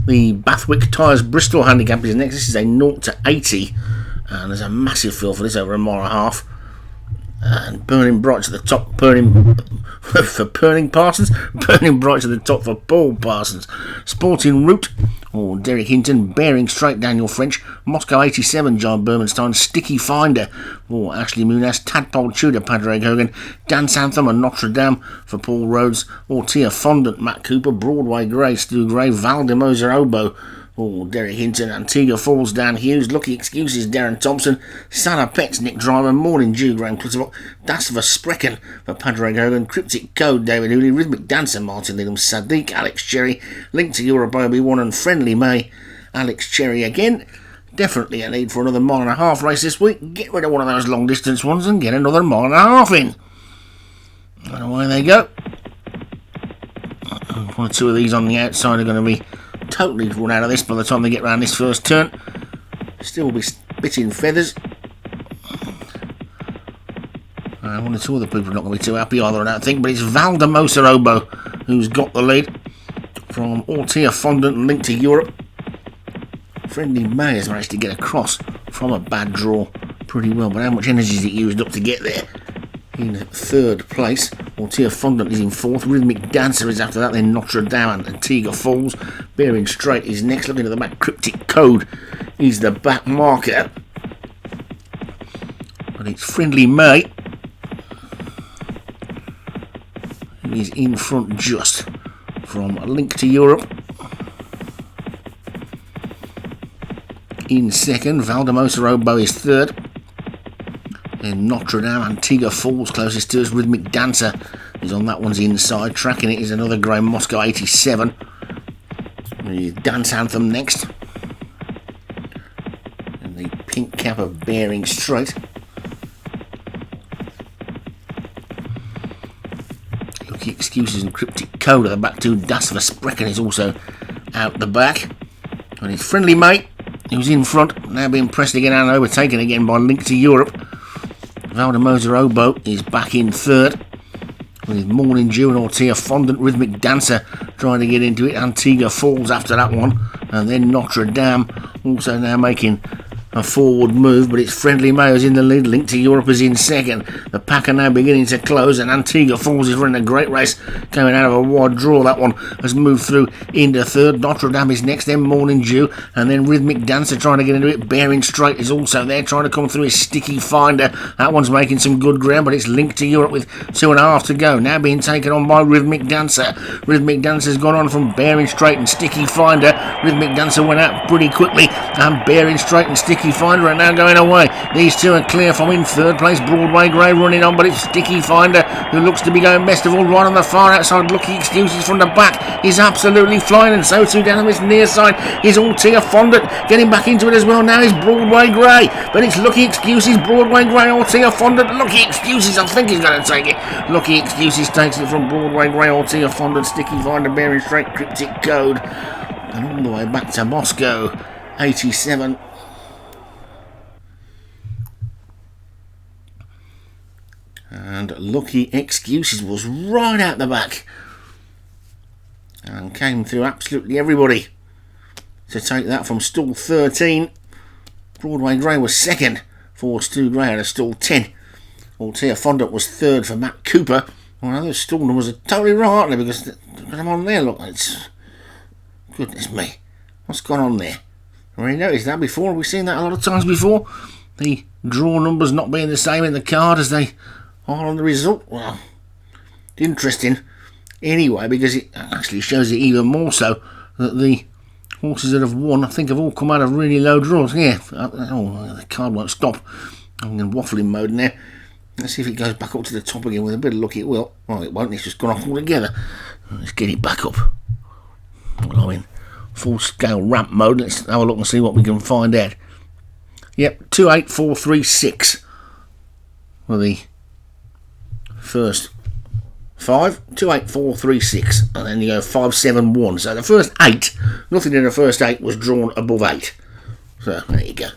The Bathwick Tyres Bristol Handicap is next. This is a 0 to 80, and there's a massive field for this, over a mile and a half. And burning bright to the top, burning Parsons, burning bright to the top for Paul Parsons. Sporting Route, Derek Hinton, Bearing Straight, Daniel French, Moscow 87, John Bermenstein, Sticky Finder, Ashley Muniz, Tadpole Tudor, Padraig Hogan, Dance Anthem and Notre Dame for Paul Rhodes, Tia Fondant, Matt Cooper, Broadway Grey, Stu Gray, Valdemoser Oboe, Derek Hinton, Antigua Falls, Dan Hughes, Lucky Excuses, Darren Thompson, Sana Pets, Nick Driver, Morning Dew, Graham Clutterlock, Das Versprechen for Padraig Hogan, Cryptic Code, David Hooley, Rhythmic Dancer, Martin Lidham, Sadiq, Alex Cherry, Link to Europe, Obi-Wan and Friendly May, Alex Cherry again. Definitely a need for another mile and a half race this week. Get rid of one of those long distance ones and get another mile and a half in. And away they go. One or two of these on the outside are going to be totally run out of this by the time they get round this first turn. Still be spitting feathers. One or two other people are not going to be too happy either, I don't think, but it's Valdemoser Oboe who's got the lead from Ortia Fondant and Link to Europe. Friendly May has managed to get across from a bad draw pretty well, but how much energy has it used up to get there? In third place, Ortia Fondant is in fourth, Rhythmic Dancer is after that, then Notre Dame and Antigua Falls. Bearing Straight is next, looking at the back, Cryptic Code is the back marker. But it's Friendly May who is in front just from Link to Europe. In second, Valdemoser Oboe is third. Then Notre Dame, Antigua Falls closest to us. Rhythmic Dancer is on that one's inside. Tracking it is another grey Moscow 87. The Dance Anthem next. And the pink cap of Bearing Straight. Lucky Excuses and Cryptic Code at the back two. Das Versprechen is also out the back. And his Friendly Mate, who's in front, now being pressed again and overtaken again by Link to Europe. Valdemoser Oboe is back in third, with his Morning Dew and Ortia Fondant. Rhythmic Dancer trying to get into it. Antigua Falls after that one, and then Notre Dame also now making a forward move, but it's Friendly May who's in the lead. Link to Europe is in second. The pack are now beginning to close, and Antigua Falls is running a great race, coming out of a wide draw. That one has moved through into third. Notre Dame is next, then Morning Dew, and then Rhythmic Dancer trying to get into it. Bearing Straight is also there, trying to come through his Sticky Finder. That one's making some good ground, but it's Link to Europe with 2.5 to go, now being taken on by Rhythmic Dancer. Rhythmic Dancer's gone on from Bearing Straight and Sticky Finder. Rhythmic Dancer went out pretty quickly, and Bearing Straight and Sticky Finder are now going away. These two are clear from in third place. Broadway Grey running on, but it's Sticky Finder who looks to be going best of all. Right on the far outside, Lucky Excuses from the back is absolutely flying, and so too down on this near side is Tia Fondant. Getting back into it as well now is Broadway Grey, but it's Lucky Excuses, Broadway Grey, Tia Fondant. Lucky Excuses, I think he's going to take it. Lucky Excuses takes it from Broadway Grey, Tia Fondant, Sticky Finder, Bearing Straight, Cryptic Code, and all the way back to Moscow 87. And Lucky Excuses was right out the back and came through absolutely everybody to take that from stall 13. Broadway Grey was second for Stu Gray out of stall 10. Tia Fondant was third for Matt Cooper. Well, those stall numbers are totally wrong, aren't they? Because I'm on there, look, it's... Goodness me, what's gone on there? Have we noticed that before? Have we seen that a lot of times before? The draw numbers not being the same in the card as they are on the result. Well, interesting anyway, because it actually shows it even more so that the horses that have won, I think, have all come out of really low draws. Yeah, the card won't stop. I'm in waffling mode now. Let's see if it goes back up to the top again. With a bit of luck it will. Well, it won't, it's just gone off altogether. Let's get it back up. Well, I'm in full scale ramp mode. Let's have a look and see what we can find out. Yep, 28436 for the first 5, 28436, and then you go 571. So the first 8, nothing in the first 8 was drawn above 8. So there you go.